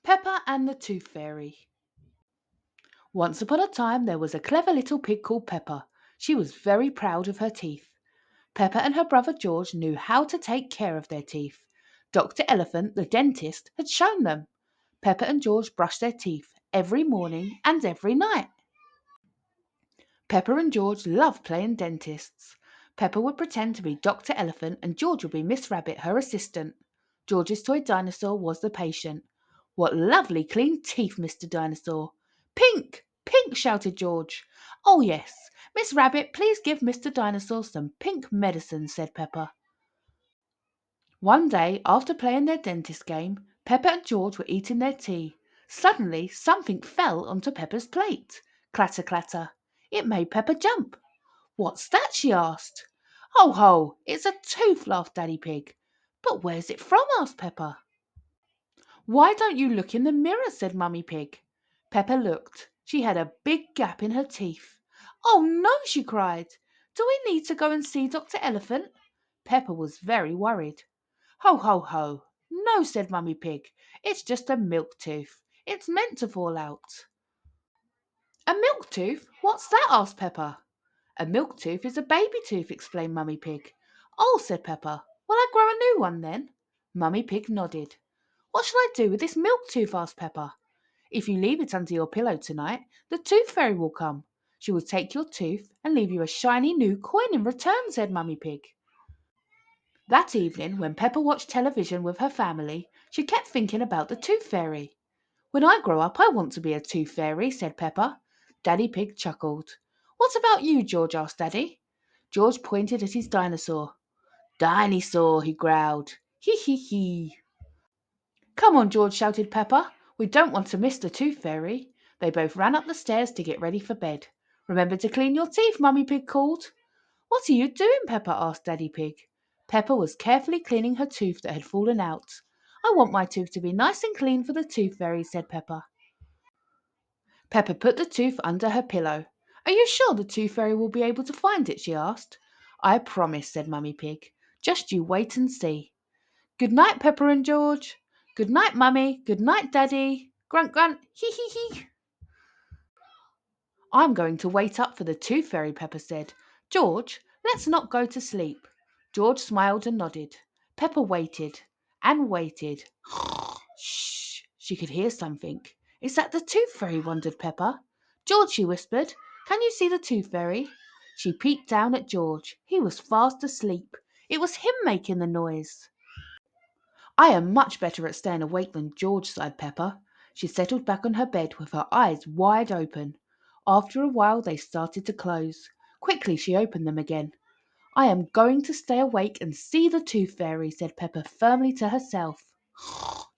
Peppa and the Tooth Fairy. Once upon a time there was a clever little pig called Peppa. She was very proud of her teeth. Peppa and her brother George knew how to take care of their teeth. Dr. Elephant, the dentist, had shown them. Peppa and George brushed their teeth every morning and every night. Peppa and George loved playing dentists. Peppa would pretend to be Dr. Elephant and George would be Miss Rabbit, her assistant. George's toy dinosaur was the patient. "What lovely clean teeth, Mr. Dinosaur." "Pink! Pink!" shouted George. "Oh, yes. Miss Rabbit, please give Mr. Dinosaur some pink medicine," said Peppa. One day, after playing their dentist game, Peppa and George were eating their tea. Suddenly, something fell onto Peppa's plate. Clatter, clatter. It made Peppa jump. "What's that?" she asked. "Ho, ho! It's a tooth," laughed Daddy Pig. "But where's it from?" asked Peppa. "Why don't you look in the mirror?" said Mummy Pig. Peppa looked. She had a big gap in her teeth. "Oh no!" she cried. "Do we need to go and see Dr. Elephant?" Peppa was very worried. "Ho, ho, ho! No," said Mummy Pig. "It's just a milk tooth. It's meant to fall out." "A milk tooth? What's that?" asked Peppa. "A milk tooth is a baby tooth," explained Mummy Pig. "Oh," said Peppa. "Will I grow a new one then?" Mummy Pig nodded. "What shall I do with this milk tooth?" asked Peppa. "If you leave it under your pillow tonight, the Tooth Fairy will come. She will take your tooth and leave you a shiny new coin in return," said Mummy Pig. That evening, when Peppa watched television with her family, she kept thinking about the Tooth Fairy. "When I grow up, I want to be a Tooth Fairy," said Peppa. Daddy Pig chuckled. "What about you, George?" asked Daddy. George pointed at his dinosaur. "Dinosaur," he growled. "Hee hee hee." "Come on, George," shouted Peppa. "We don't want to miss the Tooth Fairy." They both ran up the stairs to get ready for bed. "Remember to clean your teeth," Mummy Pig called. "What are you doing, Peppa?" asked Daddy Pig. Peppa was carefully cleaning her tooth that had fallen out. "I want my tooth to be nice and clean for the Tooth Fairy," said Peppa. Peppa put the tooth under her pillow. "Are you sure the Tooth Fairy will be able to find it?" she asked. "I promise," said Mummy Pig. "Just you wait and see." "Good night, Peppa and George." "Good night, Mummy. Good night, Daddy." Grunt, grunt. Hee hee hee. "I'm going to wait up for the Tooth Fairy," Peppa said. "George, let's not go to sleep." George smiled and nodded. Peppa waited and waited. Shh! She could hear something. "Is that the Tooth Fairy?" wondered Peppa. "George," she whispered, "can you see the Tooth Fairy?" She peeped down at George. He was fast asleep. It was him making the noise. "I am much better at staying awake than George," sighed Peppa. She settled back on her bed with her eyes wide open. After a while they started to close. Quickly she opened them again. "I am going to stay awake and see the Tooth Fairy," said Peppa firmly to herself.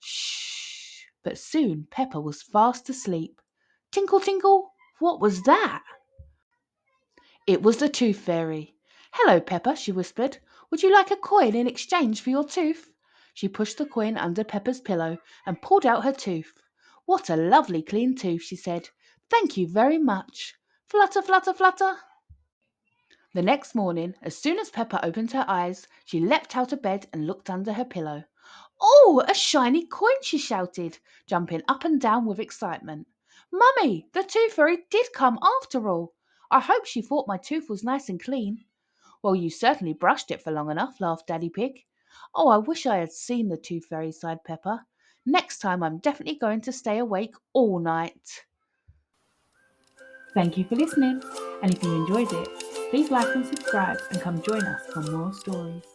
Shh! But soon Peppa was fast asleep. Tinkle, tinkle! What was that? It was the Tooth Fairy. "Hello, Peppa," she whispered. "Would you like a coin in exchange for your tooth?" She pushed the coin under Peppa's pillow and pulled out her tooth. "What a lovely clean tooth," she said. "Thank you very much." Flutter, flutter, flutter. The next morning, as soon as Peppa opened her eyes, she leapt out of bed and looked under her pillow. "Oh, a shiny coin!" she shouted, jumping up and down with excitement. "Mummy, the Tooth Fairy did come after all. I hope she thought my tooth was nice and clean." "Well, you certainly brushed it for long enough," laughed Daddy Pig. "Oh, I wish I had seen the Tooth Fairy," sighed Peppa. "Next time I'm definitely going to stay awake all night." Thank you for listening, and if you enjoyed it, please like and subscribe and come join us for more stories.